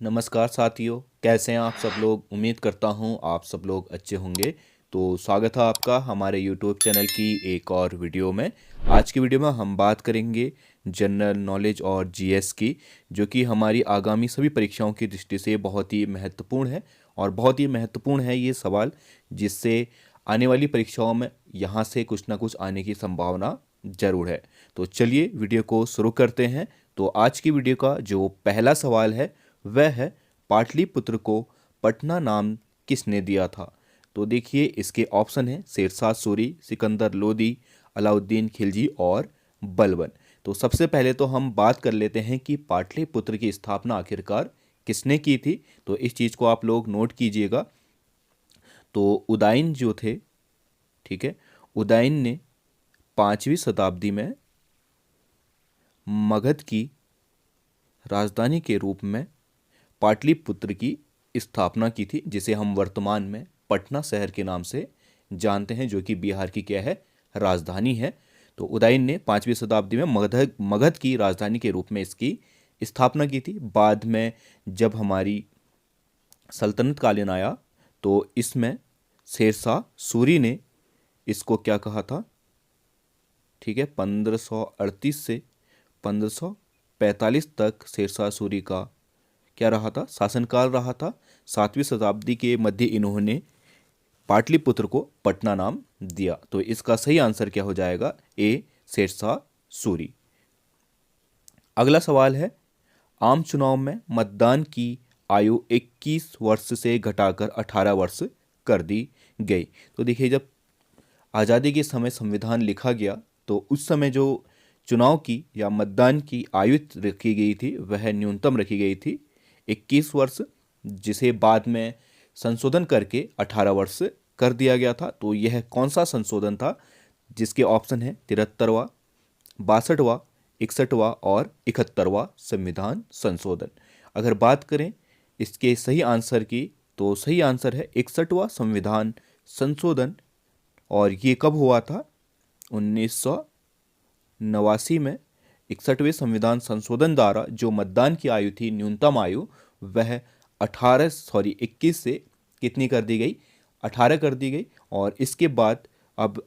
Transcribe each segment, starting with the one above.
नमस्कार साथियों, कैसे हैं आप सब लोग। उम्मीद करता हूं आप सब लोग अच्छे होंगे। तो स्वागत है आपका हमारे YouTube चैनल की एक और वीडियो में। आज की वीडियो में हम बात करेंगे जनरल नॉलेज और जीएस की, जो कि हमारी आगामी सभी परीक्षाओं की दृष्टि से बहुत ही महत्वपूर्ण है। और बहुत ही महत्वपूर्ण है ये सवाल, जिससे आने वाली परीक्षाओं में यहाँ से कुछ ना कुछ आने की संभावना ज़रूर है। तो चलिए वीडियो को शुरू करते हैं। तो आज की वीडियो का जो पहला सवाल है वह है, पाटलिपुत्र को पटना नाम किसने दिया था। तो देखिए इसके ऑप्शन है शेरशाह सूरी, सिकंदर लोदी, अलाउद्दीन खिलजी और बलबन। तो सबसे पहले तो हम बात कर लेते हैं कि पाटलिपुत्र की स्थापना आखिरकार किसने की थी। तो इस चीज़ को आप लोग नोट कीजिएगा। तो उदयन जो थे, ठीक है, उदयन ने 5वीं शताब्दी में मगध की राजधानी के रूप में पाटलिपुत्र की स्थापना की थी, जिसे हम वर्तमान में पटना शहर के नाम से जानते हैं, जो कि बिहार की क्या है, राजधानी है। तो उदयन ने 5वीं शताब्दी में मगध की राजधानी के रूप में इसकी स्थापना की थी। बाद में जब हमारी सल्तनत कालीन आया तो इसमें शेरशाह सूरी ने इसको क्या कहा था, ठीक है, 1538 से 1545 तक शेरशाह सूरी का क्या रहा था, शासनकाल रहा था। 7वीं शताब्दी के मध्य इन्होंने पाटलिपुत्र को पटना नाम दिया। तो इसका सही आंसर क्या हो जाएगा, ए शेरशाह सूरी। अगला सवाल है, आम चुनाव में मतदान की आयु 21 वर्ष से घटाकर 18 वर्ष कर दी गई। तो देखिए, जब आज़ादी के समय संविधान लिखा गया तो उस समय जो चुनाव की या मतदान की आयु रखी गई थी वह न्यूनतम रखी गई थी 21 वर्ष, जिसे बाद में संशोधन करके 18 वर्ष कर दिया गया था। तो यह कौन सा संशोधन था, जिसके ऑप्शन है 73वां, 62वां, 61वां और 71वां संविधान संशोधन। अगर बात करें इसके सही आंसर की, तो सही आंसर है 61वां संविधान संशोधन। और ये कब हुआ था, 1989 में 61वें संविधान संशोधन द्वारा जो मतदान की आयु थी, न्यूनतम आयु, वह 21 से कितनी कर दी गई, 18 कर दी गई। और इसके बाद अब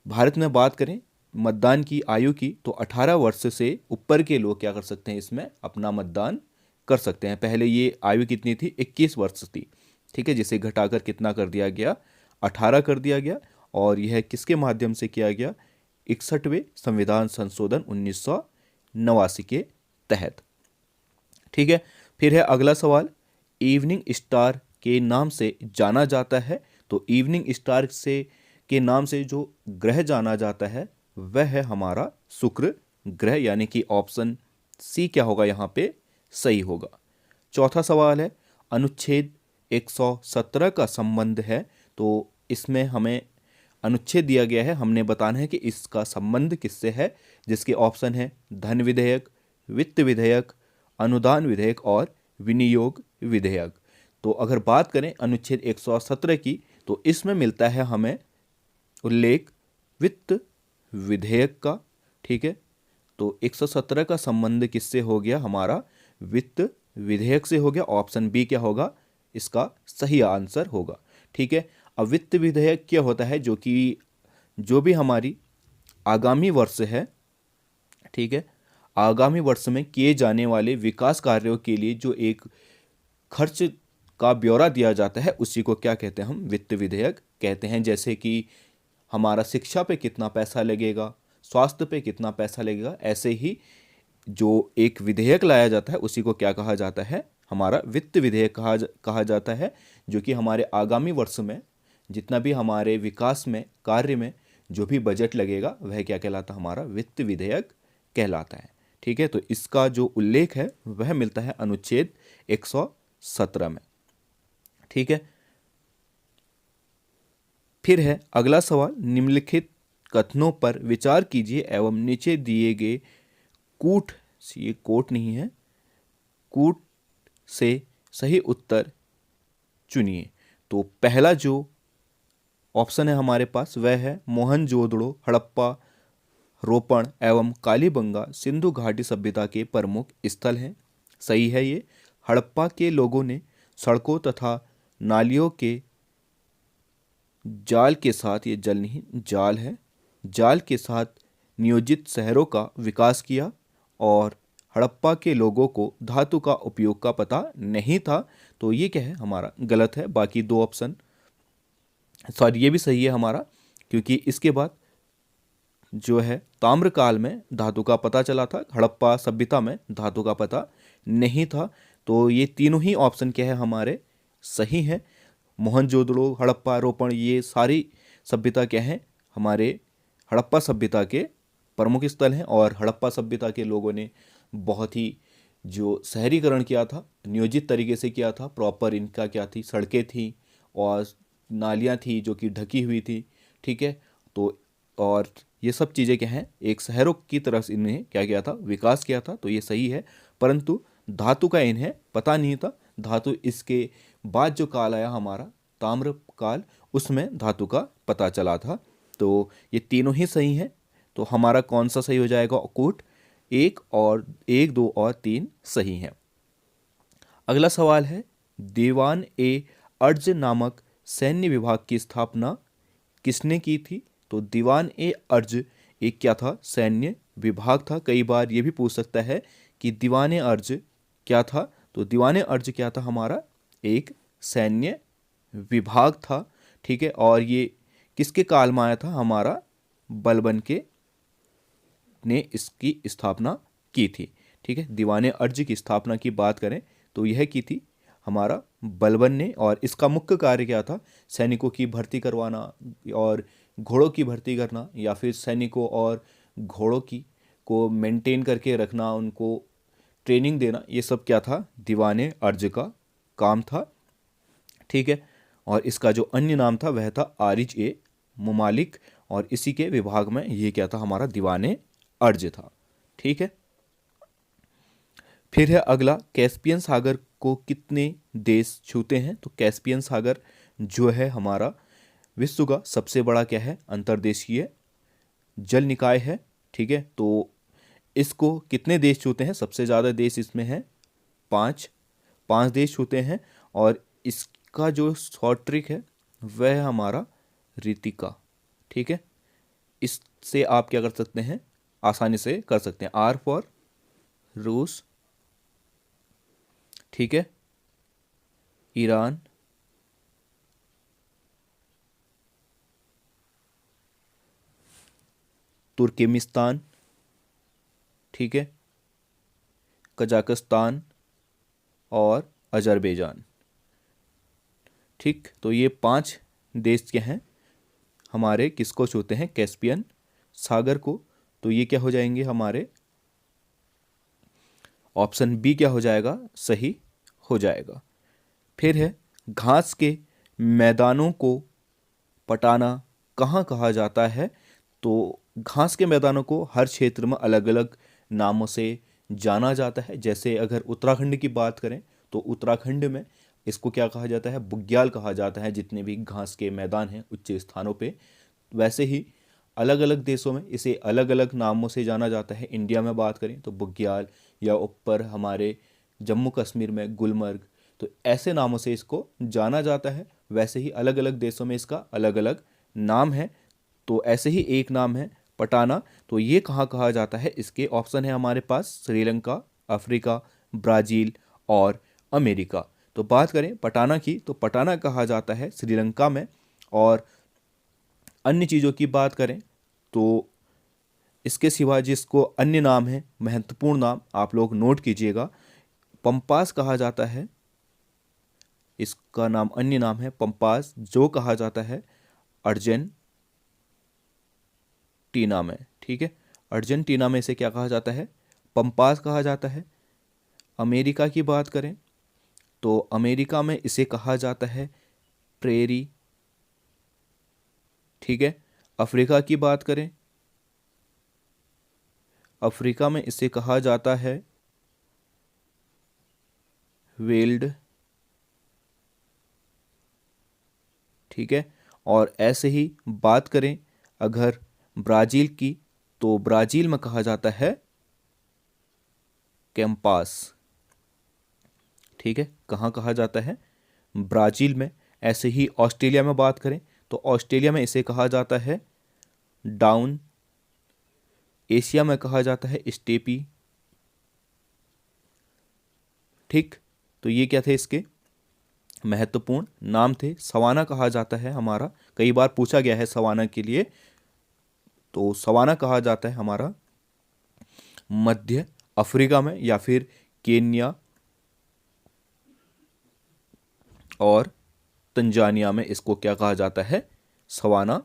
भारत में बात करें मतदान की आयु की, तो 18 वर्ष से ऊपर के लोग क्या कर सकते हैं, इसमें अपना मतदान कर सकते हैं। पहले ये आयु कितनी थी, 21 वर्ष थी, ठीक है, जिसे घटाकर कितना कर दिया गया, 18 कर दिया गया। और यह किसके माध्यम से किया गया, 61वें संविधान संशोधन 1989 के तहत, ठीक है। फिर है अगला सवाल, इवनिंग स्टार के नाम से जाना जाता है। तो इवनिंग स्टार से के नाम से जो ग्रह जाना जाता है वह है हमारा शुक्र ग्रह, यानी कि ऑप्शन सी क्या होगा यहाँ पे, सही होगा। चौथा सवाल है, अनुच्छेद 117 का संबंध है। तो इसमें हमें अनुच्छेद दिया गया है, हमने बताना है कि इसका संबंध किससे है, जिसके ऑप्शन है धन विधेयक, वित्त विधेयक, अनुदान विधेयक और विनियोग विधेयक। तो अगर बात करें अनुच्छेद 117 की, तो इसमें मिलता है हमें उल्लेख वित्त विधेयक का, ठीक है। तो 117 का संबंध किससे हो गया, हमारा वित्त विधेयक से हो गया। ऑप्शन बी क्या होगा, इसका सही आंसर होगा, ठीक है। अब वित्त विधेयक क्या होता है, जो भी हमारी आगामी वर्ष है, ठीक है, आगामी वर्ष में किए जाने वाले विकास कार्यों के लिए जो एक खर्च का ब्यौरा दिया जाता है, उसी को क्या कहते हैं, हम वित्त विधेयक कहते हैं। जैसे कि हमारा शिक्षा पे कितना पैसा लगेगा, स्वास्थ्य पे कितना पैसा लगेगा, ऐसे ही जो एक विधेयक लाया जाता है उसी को क्या कहा जाता है, हमारा वित्त विधेयक कहा जाता है। जो कि हमारे आगामी वर्ष में जितना भी हमारे विकास में कार्य में जो भी बजट लगेगा वह क्या कहलाता है, हमारा वित्त विधेयक कहलाता है, ठीक है। तो इसका जो उल्लेख है वह मिलता है अनुच्छेद 117 में, ठीक है। फिर है अगला सवाल, निम्नलिखित कथनों पर विचार कीजिए एवं नीचे दिए गए कूट, ये कोट नहीं है, कूट से सही उत्तर चुनिए। तो पहला जो ऑप्शन है हमारे पास वह है मोहनजोदड़ो, हड़प्पा, रोपण एवं कालीबंगा सिंधु घाटी सभ्यता के प्रमुख स्थल हैं। सही है ये। हड़प्पा के लोगों ने सड़कों तथा नालियों के जाल के साथ, ये जल नहीं जाल है, जाल के साथ नियोजित शहरों का विकास किया और हड़प्पा के लोगों को धातु का उपयोग का पता नहीं था। तो ये क्या है हमारा गलत है। बाकी दो ऑप्शन सॉरी ये भी सही है हमारा, क्योंकि इसके बाद जो है ताम्रकाल में धातु का पता चला था, हड़प्पा सभ्यता में धातु का पता नहीं था। तो ये तीनों ही ऑप्शन क्या है हमारे सही हैं। मोहनजोदड़ो, हड़प्पा, रोपण, ये सारी सभ्यता क्या है हमारे हड़प्पा सभ्यता के प्रमुख स्थल हैं। और हड़प्पा सभ्यता के लोगों ने बहुत ही जो शहरीकरण किया था, नियोजित तरीके से किया था। प्रॉपर इनका क्या थी, सड़कें थी और नालियाँ थी जो कि ढकी हुई थी, ठीक है। तो और ये सब चीज़ें क्या हैं, एक शहरों की तरफ इन्हें क्या किया था, विकास किया था। तो ये सही है, परंतु धातु का इन्हें पता नहीं था। धातु इसके बाद जो काल आया हमारा ताम्र काल, उसमें धातु का पता चला था। तो ये तीनों ही सही हैं। तो हमारा कौन सा सही हो जाएगा, कोट एक और एक, दो और तीन सही हैं। अगला सवाल है, दीवान ए अर्ज नामक सैन्य विभाग की स्थापना किसने की थी। तो दीवान ए अर्ज एक क्या था, सैन्य विभाग था। कई बार ये भी पूछ सकता है कि दीवान ए अर्ज क्या था। तो दीवान ए अर्ज क्या था हमारा, एक सैन्य विभाग था, ठीक है। और ये किसके काल में आया था, हमारा बलबन के ने इसकी स्थापना की थी, ठीक है। दीवाने अर्ज की स्थापना की बात करें तो यह की थी हमारा बलबन ने। और इसका मुख्य कार्य क्या था, सैनिकों की भर्ती करवाना और घोड़ों की भर्ती करना, या फिर सैनिकों और घोड़ों की को मेंटेन करके रखना, उनको ट्रेनिंग देना, ये सब क्या था, दीवाने अर्ज का काम था, ठीक है। और इसका जो अन्य नाम था वह था आरिज ए मुमालिक, और इसी के विभाग में ये क्या था, हमारा दीवाने अर्ज था, ठीक है। फिर है अगला, कैस्पियन सागर को कितने देश छूते हैं। तो कैस्पियन सागर जो है हमारा विश्व का सबसे बड़ा क्या है, अंतर्देशीय जल निकाय है, ठीक है। तो इसको कितने देश छूते हैं, सबसे ज़्यादा देश इसमें है पाँच देश छूते हैं। और इसका जो शॉर्ट ट्रिक है वह है हमारा रीतिका, ठीक है। इससे आप क्या कर सकते हैं, आसानी से कर सकते हैं, आर फॉर रूस, ठीक है, ईरान, तुर्कमेनिस्तान, ठीक है, कजाकिस्तान और अजरबैजान, ठीक। तो ये 5 देश क्या हैं हमारे, किसको छूते हैं, कैस्पियन सागर को। तो ये क्या हो जाएंगे हमारे, ऑप्शन बी क्या हो जाएगा, सही हो जाएगा। फिर है, घास के मैदानों को पटाना कहाँ कहा जाता है। तो घास के मैदानों को हर क्षेत्र में अलग अलग नामों से जाना जाता है। जैसे अगर उत्तराखंड की बात करें तो उत्तराखंड में इसको क्या कहा जाता है, बुग्याल कहा जाता है, जितने भी घास के मैदान हैं उच्च स्थानों पे। वैसे ही अलग अलग देशों में इसे अलग अलग नामों से जाना जाता है। इंडिया में बात करें तो बुग्याल, या ऊपर हमारे जम्मू कश्मीर में गुलमर्ग, तो ऐसे नामों से इसको जाना जाता है। वैसे ही अलग अलग देशों में इसका अलग अलग नाम है। तो ऐसे ही एक नाम है पटाना। तो ये कहाँ कहा जाता है, इसके ऑप्शन है हमारे पास श्रीलंका, अफ्रीका, ब्राज़ील और अमेरिका। तो बात करें पटाना की, तो पटाना कहा जाता है श्रीलंका में। और अन्य चीज़ों की बात करें तो इसके सिवा जिसको अन्य नाम है, महत्वपूर्ण नाम आप लोग नोट कीजिएगा, पंपास कहा जाता है। इसका नाम, अन्य नाम है पंपास, जो कहा जाता है अर्जेंटीना में, ठीक है। अर्जेंटीना में इसे क्या कहा जाता है, पंपास कहा जाता है। अमेरिका की बात करें तो अमेरिका में इसे कहा जाता है प्रेरी, ठीक है। अफ्रीका की बात करें, अफ्रीका में इसे कहा जाता है वेल्ड, ठीक है। और ऐसे ही बात करें अगर ब्राज़ील की, तो ब्राज़ील में कहा जाता है कैंपास, ठीक है, कहाँ कहा जाता है? ब्राज़ील में। ऐसे ही ऑस्ट्रेलिया में बात करें तो ऑस्ट्रेलिया में इसे कहा जाता है डाउन। एशिया में कहा जाता है स्टेपी। ठीक, तो ये क्या थे इसके महत्वपूर्ण नाम थे। सवाना कहा जाता है हमारा, कई बार पूछा गया है सवाना के लिए, तो सवाना कहा जाता है हमारा मध्य अफ्रीका में या फिर केन्या और तंजानिया में इसको क्या कहा जाता है? सवाना,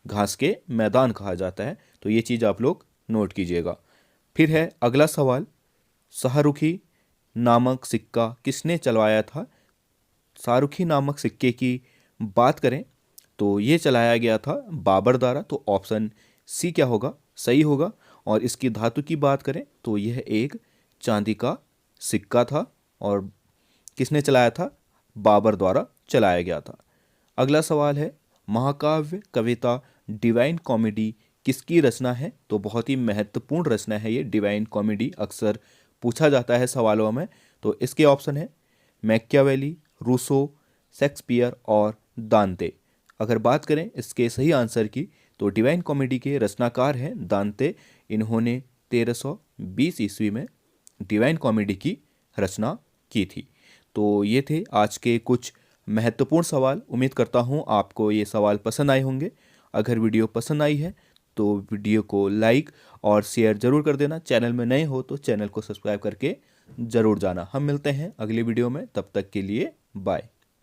घास के मैदान कहा जाता है। तो ये चीज़ आप लोग नोट कीजिएगा। फिर है अगला सवाल, शाहरुखी नामक सिक्का किसने चलवाया था? शाहरुखी नामक सिक्के की बात करें तो ये चलाया गया था बाबर द्वारा। तो ऑप्शन सी क्या होगा? सही होगा। और इसकी धातु की बात करें तो यह एक चांदी का सिक्का था और किसने चलाया था? बाबर द्वारा चलाया गया था। अगला सवाल है, महाकाव्य कविता डिवाइन कॉमेडी किसकी रचना है? तो बहुत ही महत्वपूर्ण रचना है ये डिवाइन कॉमेडी, अक्सर पूछा जाता है सवालों में। तो इसके ऑप्शन है मैकियावेली, रूसो, शेक्सपियर और दांते। अगर बात करें इसके सही आंसर की तो डिवाइन कॉमेडी के रचनाकार हैं दांते। इन्होंने 1320 ईस्वी में डिवाइन कॉमेडी की रचना की थी। तो ये थे आज के कुछ महत्वपूर्ण सवाल। उम्मीद करता हूँ आपको ये सवाल पसंद आए होंगे। अगर वीडियो पसंद आई है तो वीडियो को लाइक और शेयर ज़रूर कर देना। चैनल में नए हो तो चैनल को सब्सक्राइब करके ज़रूर जाना। हम मिलते हैं अगले वीडियो में, तब तक के लिए बाय।